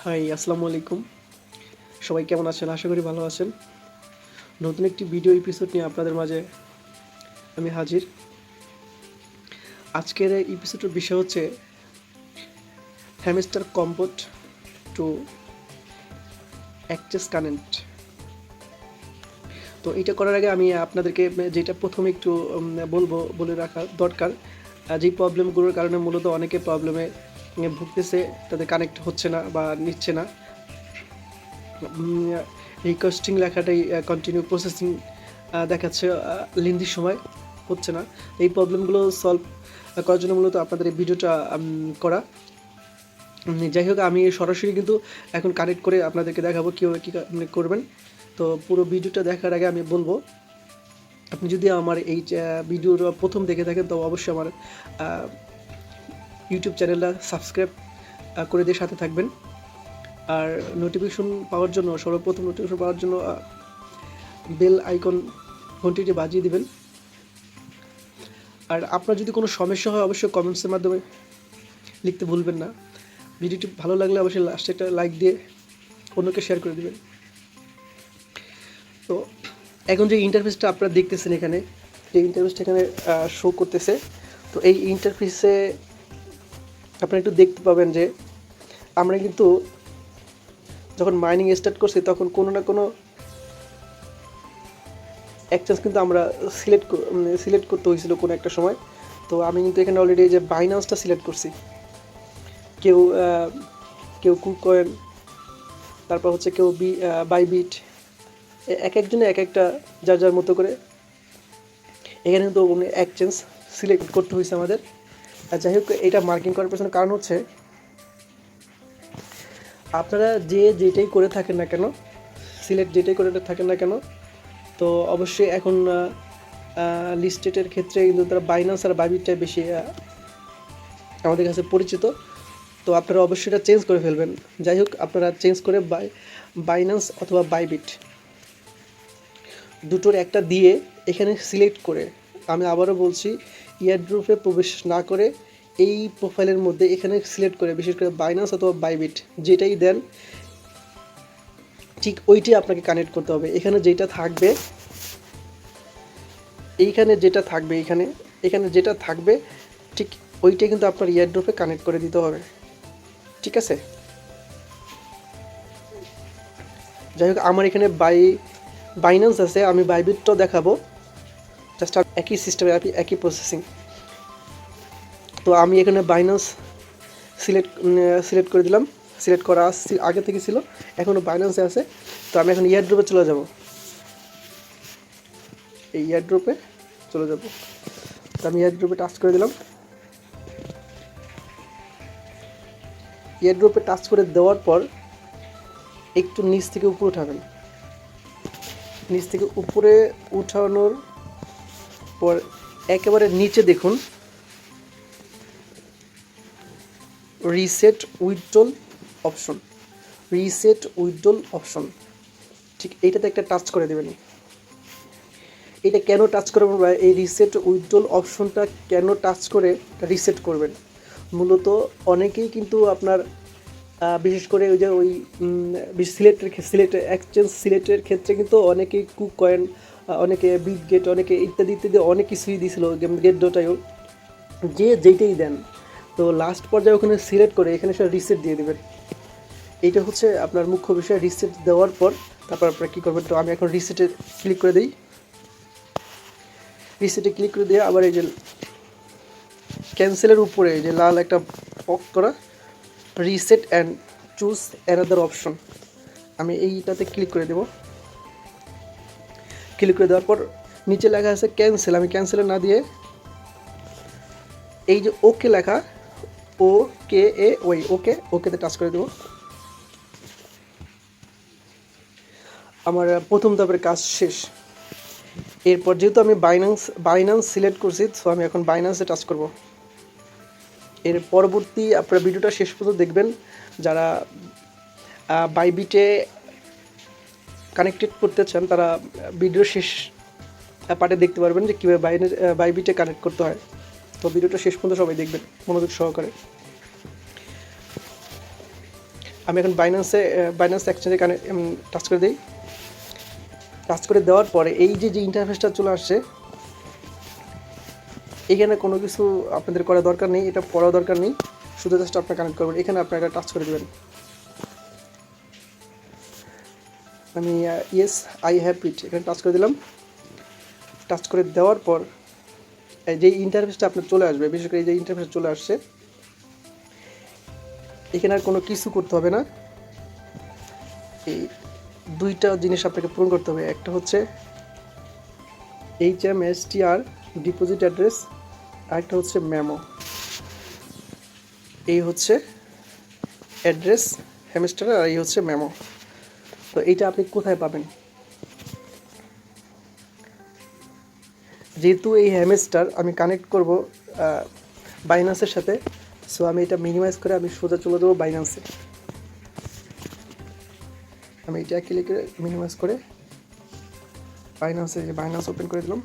High, আসসালামু আলাইকুম। সবাই কেমন আছেন? আশা করি ভালো আছেন। নতুন একটি ভিডিও এপিসোড নিয়ে আপনাদের মাঝে আমি হাজির। আজকের এই এপিসোডের বিষয় হচ্ছে Hamster Kombat to access current. তো এটা করার আগে আমি আপনাদেরকে যেটা প্রথমে একটু বলে রাখা দরকার, যেই প্রবলেমগুলোর কারণে মূলত অনেকে প্রবলেমে ভুগতেছে, তাদের কানেক্ট হচ্ছে না বা নিচ্ছে না। রিকোয়েস্টিং লেখাটাই কন্টিনিউ প্রসেসিং দেখাচ্ছে, লেন্দি সময় হচ্ছে না। এই প্রবলেমগুলো সলভ করার জন্য মূলত আপনাদের এই ভিডিওটা করা। যাই হোক, আমি সরাসরি কিন্তু এখন কানেক্ট করে আপনাদেরকে দেখাবো কীভাবে কী করবেন। তো পুরো ভিডিওটা দেখার আগে আমি বলবো, আপনি যদি আমার এই ভিডিওটা প্রথম দেখে থাকেন তো অবশ্যই আমার ইউটিউব চ্যানেলটা সাবস্ক্রাইব করে দিয়ে সাথে থাকবেন। আর নোটিফিকেশন পাওয়ার জন্য সর্বপ্রথম নোটিফিকেশন পাওয়ার জন্য বেল আইকন ঘন্টিটি বাজিয়ে দিবেন। আর আপনার যদি কোনো সমস্যা হয় অবশ্যই কমেন্টসের মাধ্যমে লিখতে ভুলবেন না। ভিডিওটি ভালো লাগলে অবশ্যই লাস্টে একটা লাইক দিয়ে অন্যকে শেয়ার করে দেবেন। তো এখন যে ইন্টারফেসটা আপনারা দেখতেছেন এখানে, যে ইন্টারফেসটা এখানে শো করতেছে, তো এই ইন্টারফেসে আপনারা একটু দেখতে পাবেন যে আমরা কিন্তু যখন মাইনিং স্টার্ট করছি তখন কোনো না কোনো এক্সচেঞ্জ কিন্তু আমরা সিলেক্ট করতে হয়েছিল কোনো একটা সময়। তো আমি কিন্তু এখানে অলরেডি যে বাইন্যান্সটা সিলেক্ট করছি। কেউ কেউ কুকয়েন, তারপর হচ্ছে কেউ বাইবিট, এক একজনে এক একটা যার যার মতো করে এখানে কিন্তু এক্সচেঞ্জ সিলেক্ট করতে হয়েছে আমাদের। আর যাই হোক, এটা মার্কিং করার পেছনে কারণ হচ্ছে আপনারা যেটাই করে থাকেন না কেন, সিলেক্ট যেটাই করে থাকেন না কেন, তো অবশ্যই এখন লিস্টেডের ক্ষেত্রে কিন্তু তারা বাইন্যান্স আর বাইবিটটাই বেশি আমাদের কাছে পরিচিত। তো আপনারা অবশ্যই এটা চেঞ্জ করে ফেলবেন। যাই হোক, আপনারা চেঞ্জ করে বাইন্যান্স অথবা বাইবিট দুটোর একটা দিয়ে এখানে সিলেক্ট করে, আমি আবারও বলছি, এয়ারড্রপে প্রবেশ না করে এই প্রোফাইলের মধ্যে এখানে সিলেক্ট করে, বিশেষ করে বাইন্যান্স অথবা বাইবিট যেটাই দেন ঠিক ওইটাই আপনাকে কানেক্ট করতে হবে। এখানে যেটা থাকবে, এইখানে যেটা থাকবে, এখানে যেটা থাকবে ঠিক ওইটাই কিন্তু আপনার এয়ারড্রপে কানেক্ট করে দিতে হবে। ঠিক আছে? যাই হোক, আমার এখানে বাইন্যান্স আছে, আমি বাইবিটটাও দেখাবো, জাস্ট একই সিস্টেমে একই প্রসেসিং। তো আমি এখানে বাইন্যান্স সিলেক্ট করে দিলাম। সিলেক্ট করা আগে থেকে ছিল, এখনও বাইন্যান্সে আছে। তো আমি এখন এয়ারড্রপে চলে যাব, এই এয়ারড্রপে চলে যাব। তো আমি এয়ারড্রপে টাচ করে দিলাম। এয়ারড্রপে টাচ করে দেওয়ার পর একটু নিচ থেকে উপরে উঠাবেন। নিচ থেকে উপরে উঠানোর পর একেবারে নিচে দেখুন রিসেট উইথড্রল অপশন। ঠিক এইটাতে একটা টাচ করে দেবেন। এটা কেন টাচ করবেন বা এই রিসেট উইথড্রল অপশনটা কেন টাচ করে রিসেট করবেন? মূলত অনেকেই কিন্তু আপনার বিশেষ করে ওই যে এক্সচেঞ্জ সিলেক্টের ক্ষেত্রে কিন্তু অনেকেই কুকয়েন, অনেকে বিটগেট, অনেকে ইত্যাদি অনেক কিছুই দিয়েছিল, গেট.io, যেইটাই দেন, তো লাস্ট পর্যায়ে ওখানে সিলেক্ট করে এখানে সে রিসেট দিয়ে দেবেন। এইটা হচ্ছে আপনার মুখ্য বিষয়। রিসেট দেওয়ার পর তারপর আপনারা কী করবেন, তো আমি এখন রিসেটে ক্লিক করে দিই। রিসেটে ক্লিক করে দিয়ে আবার এই যে ক্যান্সেলের উপরে এই যে লাল একটা বক্স করা reset and choose another option, আমি এইটাতে ক্লিক করে দেব। ক্লিক করে দেওয়ার পর নিচে লেখা আছে ক্যান্সেল, আমি না দিয়ে এই যে ওকে লেখা, ওকেতে টাচ করে দেব। আমার প্রথম ধাপের কাজ শেষ। এরপর যেহেতু আমি বাইন্যান্স সিলেক্ট করছি, সো আমি এখন বাইন্যান্সে টাচ করব। এর পরবর্তী আপনারা ভিডিওটা শেষ পর্যন্ত দেখবেন। যারা বাইবিটে কানেক্টেড করতে চান তারা ভিডিও শেষ পার্টে দেখতে পারবেন যে কীভাবে বাইবিটে কানেক্ট করতে হয়। তো ভিডিওটা শেষ পর্যন্ত সবাই দেখবেন মনোযোগ সহকারে। আমি এখন বাইন্যান্স এক্সচেঞ্জে টাচ করে দিই। টাচ করে দেওয়ার পরে এই যে ইন্টারফেসটা চলে আসছে, এখানে কোনো কিছু আপনাদের করা দরকার নেই, এটা পড়ার দরকার নেই, শুধু জাস্ট আপনার কানেক্ট করবেন। এখানে আপনার এটা টাচ করে দেবেন। আমি ইয়েস আই হ্যাভ ইট এখানে টাচ করে দিলাম। টাচ করে দেওয়ার পর যে ইন্টারফেসটা আপনার চলে আসবে, বিশেষ করে এই যে ইন্টারফেস চলে আসছে, এখানে আর কোনো কিছু করতে হবে না। এই দুইটা জিনিস আপনাকে পূরণ করতে হবে। একটা হচ্ছে HMSTR ডিপোজিট অ্যাড্রেস, আরেকটা হচ্ছে মেমো। এই হচ্ছে অ্যাড্রেস হ্যামস্টার, আর এই হচ্ছে মেমো। তো এইটা আপনি কোথায় পাবেন? যেহেতু এই হ্যামস্টার আমি কানেক্ট করব বাইন্যান্সের সাথে, সো আমি এটা মিনিমাইজ করে আমি সোজা চলে দেবো বাইন্যান্সে। আমি এটা ক্লিক করে মিনিমাইজ করে বাইন্যান্স ওপেন করে দিলাম।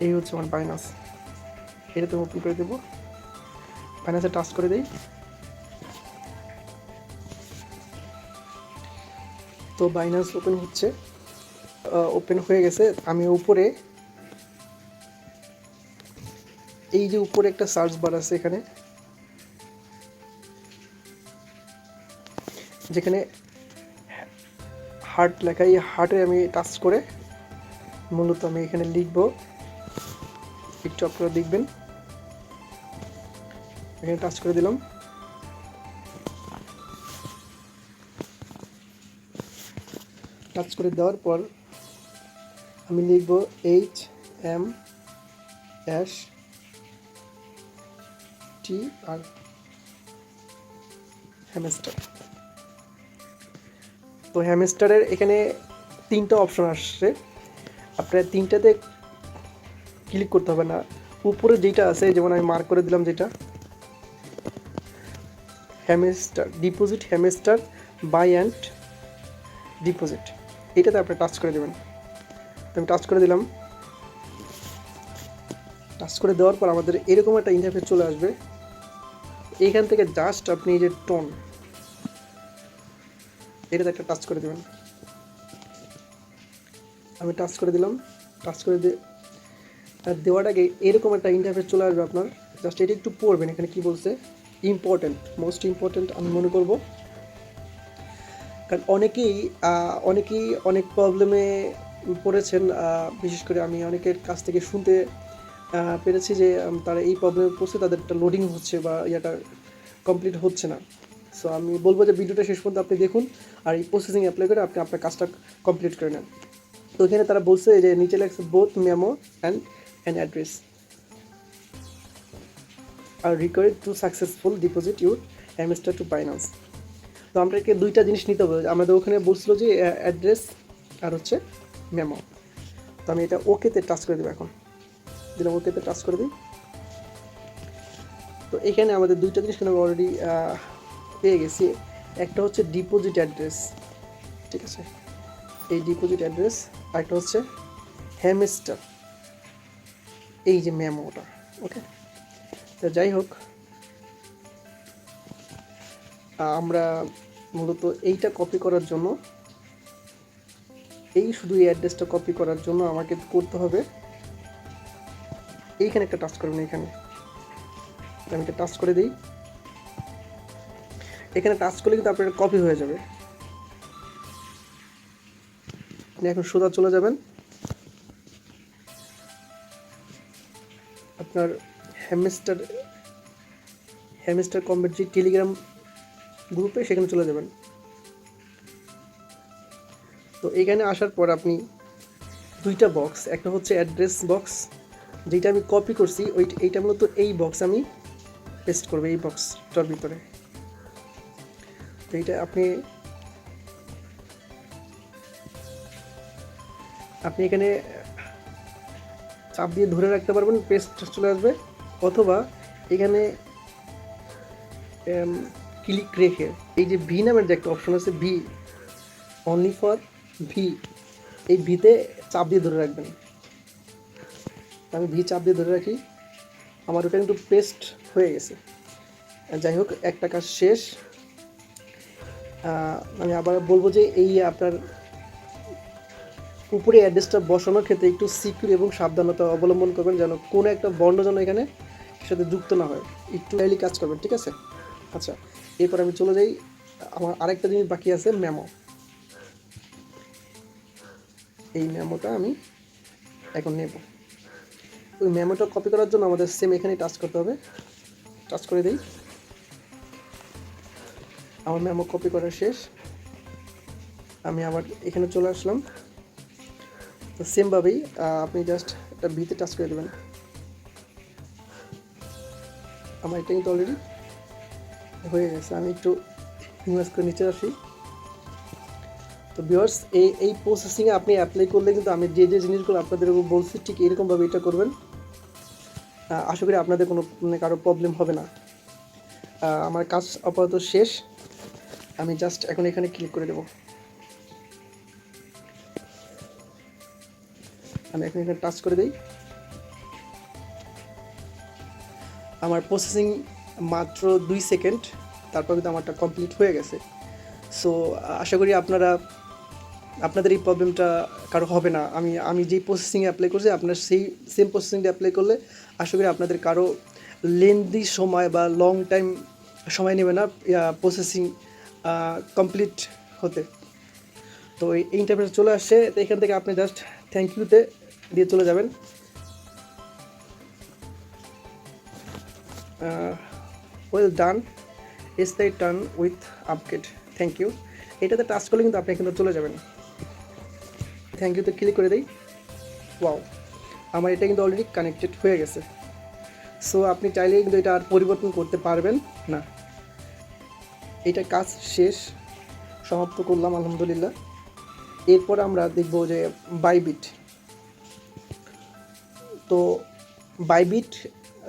এই হচ্ছে আমার বাইন্যান্স, এটাতে ওপেন করে দেবো। বাইন্যান্সে টাচ করে দিই। তো বাইন্যান্স ওপেন হচ্ছে, ওপেন হয়ে গেছে। আমি উপরে এই যে উপরে একটা সার্চ বার আছে, এখানে যেখানে হার্ট লেখা, এই হার্টে আমি টাচ করে মূলত আমি এখানে লিখবো, একটু আপনারা দেখবেন। এখানে টাচ করে দিলাম। টাচ করে দেওয়ার পর আমি লিখব HMSTR হ্যামস্টার। তো হ্যামস্টারের এখানে তিনটা অপশন আসছে, আপনার তিনটাতে ক্লিক করতে হবে না। উপরে যেটা আছে, যেমন আমি মার্ক করে দিলাম, যেটা Hamster deposit, Hamster buy and deposit, এটাতে আপনি টাচ করে দেবেন। তো আমি টাচ করে দিলাম। টাচ করে দেওয়ার পর আমাদের এরকম একটা ইন্টারফেস চলে আসবে। এইখান থেকে জাস্ট আপনি এই যে টোন, এটাতে একটা টাচ করে দেবেন। আমি টাচ করে দিলাম। টাচ করে দেওয়ার আগে এরকম একটা ইন্টারফেস চলে আসবে আপনার। জাস্ট এটা একটু পড়বেন, এখানে কি বলছে, ইম্পর্টেন্ট, মোস্ট ইম্পর্টেন্ট আমি মনে করব। কারণ অনেকেই অনেক প্রবলেমে পড়েছেন। বিশেষ করে আমি অনেকের কাছ থেকে শুনতে পেরেছি যে তারা এই প্রবলেমে পড়ছে, তাদের একটা লোডিং হচ্ছে বা ইয়াটা কমপ্লিট হচ্ছে না। সো আমি বলবো যে ভিডিওটা শেষ পর্যন্ত আপনি দেখুন, আর এই প্রসেসিং অ্যাপ্লাই করে আপনি আপনার কাজটা কমপ্লিট করে নেন। তো এখানে তারা বলছে যে নিচে লেখছে both memo and an address R required to successful deposit your hamster two Binance. তো আমাদেরকে দুইটা জিনিস নিতে হবে। আমাদের ওখানে বলছিল যে অ্যাড্রেস আর হচ্ছে মেমো। তো আমি এটা ওকেতে টাচ করে দেবো। এখন দিলাম, ওকেতে টাচ করে দিই। তো এখানে আমাদের দুইটা জিনিস কিন্তু অলরেডি পেয়ে গেছি। একটা হচ্ছে ডিপোজিট অ্যাড্রেস, ঠিক আছে, এই ডিপোজিট অ্যাড্রেস। আরেকটা হচ্ছে হ্যামস্টার, এই যে মেমোটা। ওকে, তো যাই হোক, আমরা মূলত এইটা কপি করার জন্য, শুধু এই অ্যাড্রেসটা কপি করার জন্য আমাকে করতে হবে, এইখানে একটা টাচ করবেন। এখানে আমি একটা টাচ করে দিই। এখানে টাচ করলে কিন্তু আপনার কপি হয়ে যাবে। আপনি এখন সোজা চলে যাবেন আপনার হ্যামস্টার কমবেট যে টেলিগ্রাম গ্রুপে, সেখানে চলে যাবেন। তো এখানে আসার পর আপনি দুইটা বক্স, একটা হচ্ছে অ্যাড্রেস বক্স, যেটা আমি কপি করছি, এইটা মূলত এই বক্স আমি পেস্ট করবো, এই বক্সটার ভিতরে। তো এইটা আপনি এখানে চাপ দিয়ে ধরে রাখতে পারবেন, পেস্ট চলে আসবে। অথবা এখানে ক্লিক রেখে এই যে ভি নামের যে একটা অপশন আছে, ভি অনলি ফর ভি, এই ভিতে চাপ দিয়ে ধরে রাখবেন। আমি ভি চাপ দিয়ে ধরে রাখি, আমার ওটা কিন্তু পেস্ট হয়ে গেছে। যাই হোক, একটা কাজ শেষ। আমি আবার বলবো যে এই আপনার উপরে অ্যাড্রেসটা বসানোর ক্ষেত্রে একটু সিকিউর এবং সাবধানতা অবলম্বন করবেন, যেন কোনো একটা বর্ণ যেন এখানে সাথে যুক্ত না হয়। একটু লাইলি কাজ করবেন, ঠিক আছে? আচ্ছা, এরপর আমি চলে যাই, আমার আরেকটা জিনিস বাকি আছে, মেমো। এই মেমোটা আমি এখন নেব। ওই মেমোটা কপি করার জন্য আমাদের সেম এখানে টাচ করতে হবে। টাচ করে দিই। আমার মেমো কপি করা শেষ। আমি আবার এখানে চলে আসলাম। তো সেমভাবেই আপনি জাস্ট একটা বিতে টাচ করে দেবেন। আমার এটা কিন্তু অলরেডি হয়ে গেছে। আমি একটু ইনভেস্ট করে নিচে আসি। তো ভিউয়ার্স, এই প্রসেসিংয়ে আপনি অ্যাপ্লাই করলে কিন্তু আমি যে জিনিসগুলো আপনাদের বলছি ঠিক এরকমভাবে এটা করবেন। আশা করি আপনাদের কোনো কারো প্রবলেম হবে না। আমার কাজ আপাতত শেষ। আমি জাস্ট এখন এখানে ক্লিক করে দেব। আমি এখন এখানে টাচ করে দিই। আমার প্রসেসিং মাত্র 2 সেকেন্ড, তারপর কিন্তু আমারটা কমপ্লিট হয়ে গেছে। সো আশা করি আপনাদের এই প্রবলেমটা কারো হবে না। আমি যেই প্রসেসিংয়ে অ্যাপ্লাই করছি, আপনার সেই সেম প্রসেসিংটা অ্যাপ্লাই করলে আশা করি আপনাদের কারো লেন্দি সময় বা লং টাইম সময় নেবে না প্রসেসিং কমপ্লিট হতে। তো এই ইন্টারফেস চলে আসছে। তো এখান থেকে আপনি জাস্ট থ্যাংক ইউতে দিয়ে চলে যাবেন। Well done, stay turn with upgrade, thank you. এটাতে টাচ করলে কিন্তু আপনি এখানে চলে যাবেন। থ্যাংক ইউতে ক্লিক করে দিই। ওয়াও, আমার এটা কিন্তু অলরেডি কানেক্টেড হয়ে গেছে। সো আপনি চাইলেই কিন্তু এটা আর পরিবর্তন করতে পারবেন না। এটা কাজ শেষ, সমাপ্ত করলাম আলহামদুলিল্লাহ। এরপর আমরা দেখব যে বাইবিট। তো বাইবিট,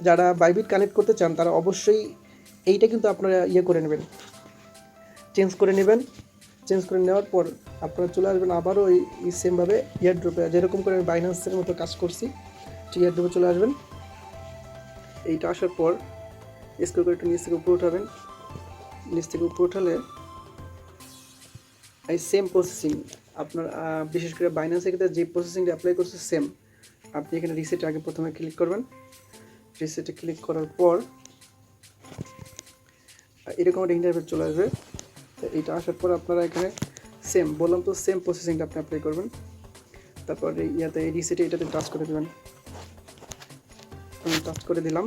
যারা বাইবিট কানেক্ট করতে চান তারা অবশ্যই এইটা কিন্তু আপনারা করে নেবেন, চেঞ্জ করে নেবেন। চেঞ্জ করে নেওয়ার পর আপনারা চলে আসবেন আবারও এই সেমভাবে এয়ারড্রপে, যেরকম করে আমি বাইন্যান্সের মতো কাজ করছি ঠিক এয়ারড্রপে চলে আসবেন। এইটা আসার পর স্ক্রল করে একটু নিচ থেকে উপরে উঠাবেন। নিচ থেকে উপরে উঠালে এই সেম প্রসেসিং আপনার, বিশেষ করে বাইন্যান্সের ক্ষেত্রে যে প্রসেসিংটা অ্যাপ্লাই করছে সেম। আপনি এখানে রিসেটে আগে প্রথমে ক্লিক করবেন। রিসেটে ক্লিক করার পর এরকম একটা ইন্টারফেস চলে আসবে। তো এইটা আসার পর আপনারা এখানে সেম বললাম তো, সেম প্রসেসিংটা আপনি অ্যাপ্লাই করবেন। তারপর ইয়াতে এই রিসেটে এটাতে টাচ করে দেবেন। আমি টাচ করে দিলাম।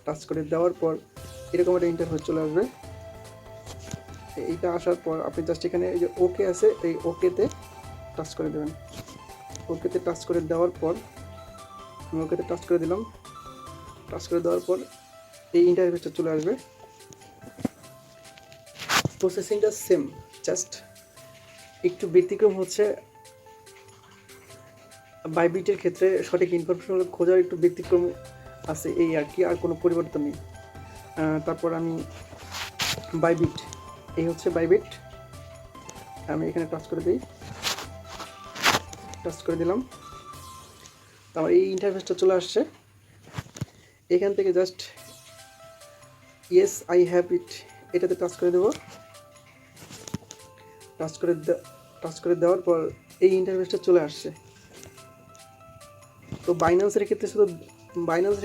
টাচ করে দেওয়ার পর এরকম একটা ইন্টারফেস চলে আসবে। এইটা আসার পর আপনি জাস্ট এখানে এই যে ওকে আছে, এই ওকেতে টাচ করে দেবেন। ওকেতে টাচ করে দেওয়ার পর আমি ওকেতে টাচ করে দিলাম। টাচ করে দেওয়ার পর এই ইন্টারফেসটা চলে আসবে। প্রসেসিংটা সেম, জাস্ট একটু ব্যতিক্রম হচ্ছে বাইবিটের ক্ষেত্রে সঠিক ইনফরমেশন খোঁজার একটু ব্যতিক্রম আছে, এই আর কি, আর কোনো পরিবর্তন নেই। তারপর আমি বাইবিট, এই হচ্ছে বাইবিট। আমি এখানে টাচ করে দিই। টাচ করে দিলাম। তারপর এই ইন্টারফেসটা চলে আসছে। এখান থেকে just yes I have it, এটাতে টাচ করে দেবো। টাচ করে দেওয়ার পর এই ইন্টারফেসটা চলে আসছে। তো বাইন্যান্সের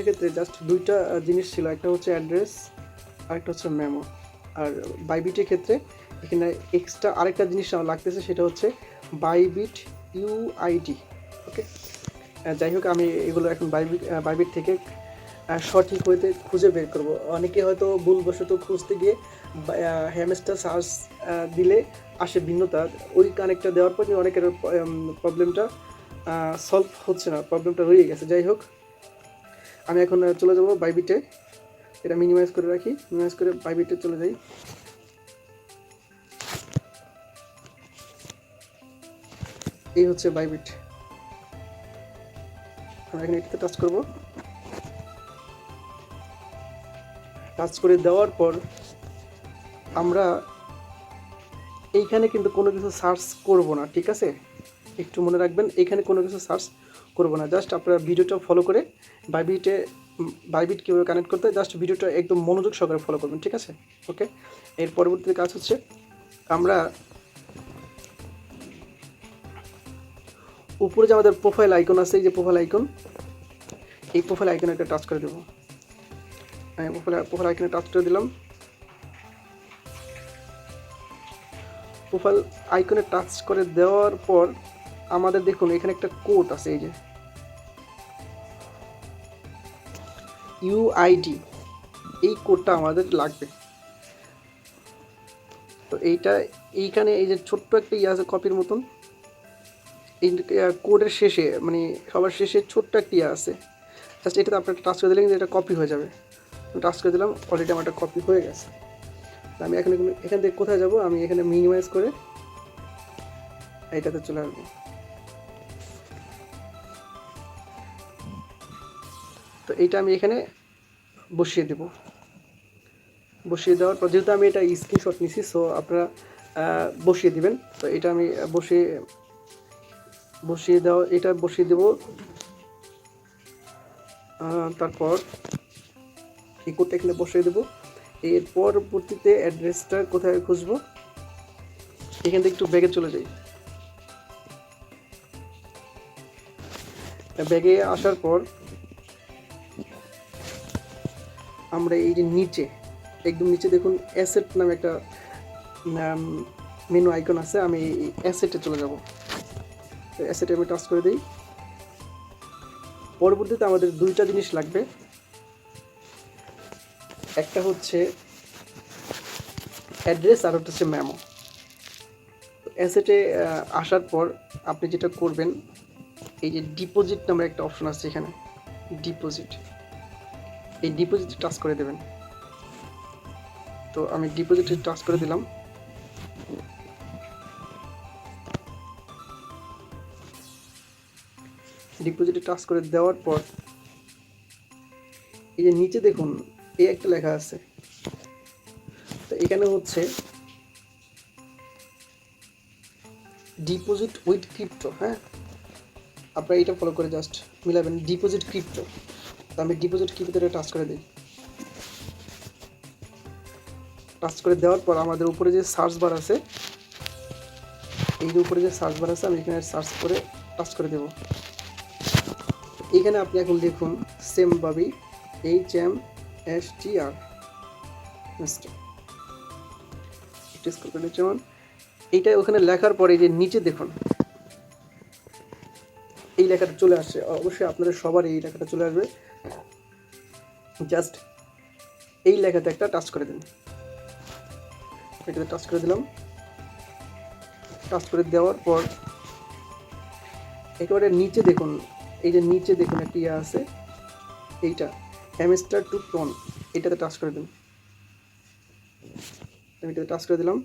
ক্ষেত্রে জাস্ট দুইটা জিনিস ছিল, একটা হচ্ছে অ্যাড্রেস আর একটা হচ্ছে মেমো। আর বাইবিটের ক্ষেত্রে এখানে এক্সট্রা আরেকটা জিনিস লাগতেছে, সেটা হচ্ছে বাইবিট ইউআইডি। ওকে, যাই হোক, আমি এগুলো এখন বাইবিট থেকে সঠিক হইতে খুঁজে বের করব। অনেকে হয়তো ভুলবশত খুঁজতে গিয়ে হ্যামস্টার সার্চ দিলে আসে ভিন্নতা, ওই কানেক্টটা দেওয়ার পর অনেকের প্রবলেমটা সলভ হচ্ছে না, প্রবলেমটা রয়ে গেছে। যাই হোক, আমি এখন চলে যাব বাইবিটে। এটা মিনিমাইজ করে রাখি, মিনিমাইজ করে বাইবিটে চলে যাই। এই হচ্ছে বাইবিট। আমরা এখানে এটাতে টাচ করব। টাচ করে দেওয়ার পর আমরা এইখানে কিন্তু কোনো কিছু সার্চ করব না, ঠিক আছে? একটু মনে রাখবেন, এইখানে কোনো কিছু সার্চ করব না। জাস্ট আপনারা ভিডিওটা ফলো করে বাইবিটে বাইবিট কীভাবে কানেক্ট করতে হয়, জাস্ট ভিডিওটা একদম মনোযোগ সহকারে ফলো করবেন, ঠিক আছে? ওকে, এর পরবর্তী কাজ হচ্ছে আমরা উপরে যে আমাদের প্রোফাইল আইকন আছে, এই যে প্রোফাইল আইকন, এই প্রোফাইল আইকনে একটা টাচ করে দেবো। প্রোফাইল আইকনে টাচ করে দিলাম। প্রোফাইল আইকনে টাচ করে দেওয়ার পর আমাদের দেখুন এখানে একটা কোড আছে, এই যে ইউআইডি, এই কোডটা আমাদের লাগবে। তো এইখানে এই যে ছোট্ট একটা ইয়ে আছে কপির মতন, এই কোডের শেষে মানে সবার শেষে ছোট্ট একটা ইয়ে আছে, জাস্ট এটাতে আপনার টাচ করে দিলে কিন্তু এটা কপি হয়ে যাবে। টাচ করে দিলাম, অলরেডি আমার একটা কপি হয়ে গেছে। আমি এখান থেকে কোথায় যাব, আমি এখানে মিনিমাইজ করে এইটাতে চলে আসবো। তো এইটা আমি এখানে বসিয়ে দেব। বসিয়ে দেওয়ার পর যেহেতু আমি এটা স্ক্রিনশট নিছি, সো আপনারা বসিয়ে দিবেন। তো এটা আমি বসিয়ে দেব। তারপর এই কোডটা এখানে বসিয়ে দেবো। এর পরবর্তীতে অ্যাড্রেসটা কোথায় খুঁজবো, এখান থেকে একটু ব্যাগে চলে যাই। ব্যাগে আসার পর আমরা এই যে নিচে একদম নিচে দেখুন অ্যাসেট নামে একটা মেনু আইকন আছে, আমি এই অ্যাসেটে চলে যাব। অ্যাসেটে আমি টাচ করে দিই। পরবর্তীতে আমাদের দুইটা জিনিস লাগবে, একটা হচ্ছে অ্যাড্রেস আর একটা হচ্ছে মেমো। অ্যাসেটে আসার পর আপনি যেটা করবেন, এই যে ডিপোজিট নামের একটা অপশন আছে এখানে, ডিপোজিট, এই ডিপোজিটে টাচ করে দেবেন। তো আমি ডিপোজিটে টাচ করে দিলাম। ডিপোজিটে টাচ করে দেওয়ার পর এই যে নিচে দেখুন এই একটা লেখা আছে, তো এখানে হচ্ছে ডিপোজিট উইথ ক্রিপ্টো। হ্যাঁ, আপনারা এটা ফলো করে জাস্ট মিলাবেন, ডিপোজিট ক্রিপ্টো। তো আমি ডিপোজিট ক্রিপ্টোতে টাচ করে দিই। টাচ করে দেওয়ার পর আমাদের উপরে যে সার্চ বার আছে, এই যে উপরে যে সার্চ বার আছে, আমি এখানে সার্চ করে টাচ করে দেব। এখানে আপনি এখন লিখুন সেমভাবে HMSTR, যেমন এইটা ওখানে লেখার পরে যে নিচে দেখুন এই লেখাটা চলে আসছে। অবশ্যই আপনাদের সবার এই লেখাটা চলে আসবে, জাস্ট এই লেখাতে একটা টাচ করে দিন। এটাতে টাচ করে দিলাম। টাচ করে দেওয়ার পর একেবারে নিচে দেখুন, এই যে নিচে দেখুন একটা ইয়ে আছে, এইটা হ্যামস্টার টু টন, এটাতে টাচ করে দিন। আমি এটাতে টাচ করে দিলাম।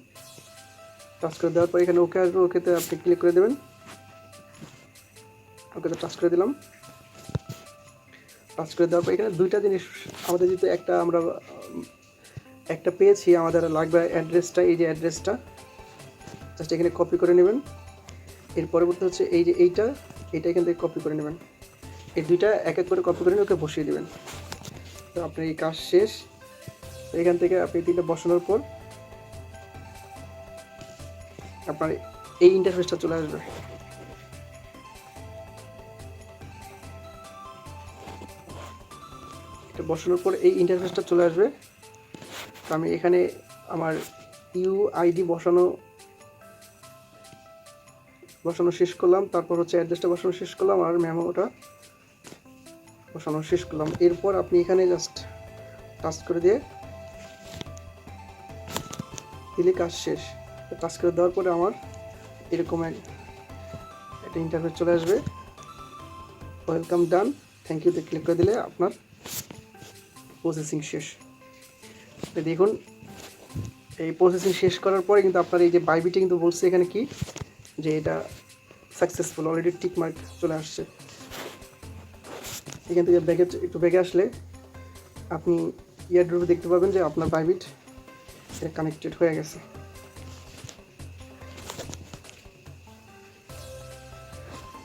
টাচ করে দেওয়ার পর এখানে ওকে আসবে, ওকেতে আপনি ক্লিক করে দেবেন। ওকেতে টাচ করে দিলাম। টাচ করে দেওয়ার পর এখানে দুইটা জিনিস আমাদের, যেহেতু আমরা একটা পেয়েছি, আমাদের লাগবে অ্যাড্রেসটা। এই যে অ্যাড্রেসটা জাস্ট এখানে কপি করে নেবেন। এর পরবর্তী হচ্ছে এই যে এইটা এখান থেকে কপি করে নেবেন। এই দুইটা এক এক করে কপি করে নিয়ে ওকে বসিয়ে দেবেন। তো আপনার এই কাজ শেষ। এখান থেকে আপনি তিনটা বসানোর পর আপনার এই ইন্টারফেসটা চলে আসবে। এটা বসানোর পর এই ইন্টারফেসটা চলে আসবে। তো আমি এখানে আমার ইউআইডি বসানো শেষ করলাম। তারপর হচ্ছে অ্যাড্রেসটা বসানো শেষ করলাম, আর মেমোটা বসানো শেষ করলাম। এরপর আপনি এখানে জাস্ট টাচ করে দিলে কাজ শেষ। টাচ করে দেওয়ার পরে আমার এরকম একটা ইন্টারফেস চলে আসবে, ওয়েলকাম ডান, থ্যাংক ইউতে ক্লিক করে দিলে আপনার প্রসেসিং শেষ। দেখুন এই প্রসেসিং শেষ করার পরে কিন্তু আপনার এই যে বাইবিটে কিন্তু বলছে এখানে কি, যে এটা সাকসেসফুল, অলরেডি টিক মার্ক চলে আসছে। এখান থেকে একটু ব্যাগে আসলে আপনি ইয়ারড্রপে দেখতে পাবেন যে আপনার বাইবিট কানেক্টেড হয়ে গেছে।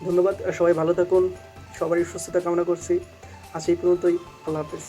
ধন্যবাদ, সবাই ভালো থাকুন, সবারই সুস্থতা কামনা করছি। আজ এই পর্যন্তই। আল্লাহ হাফেজ।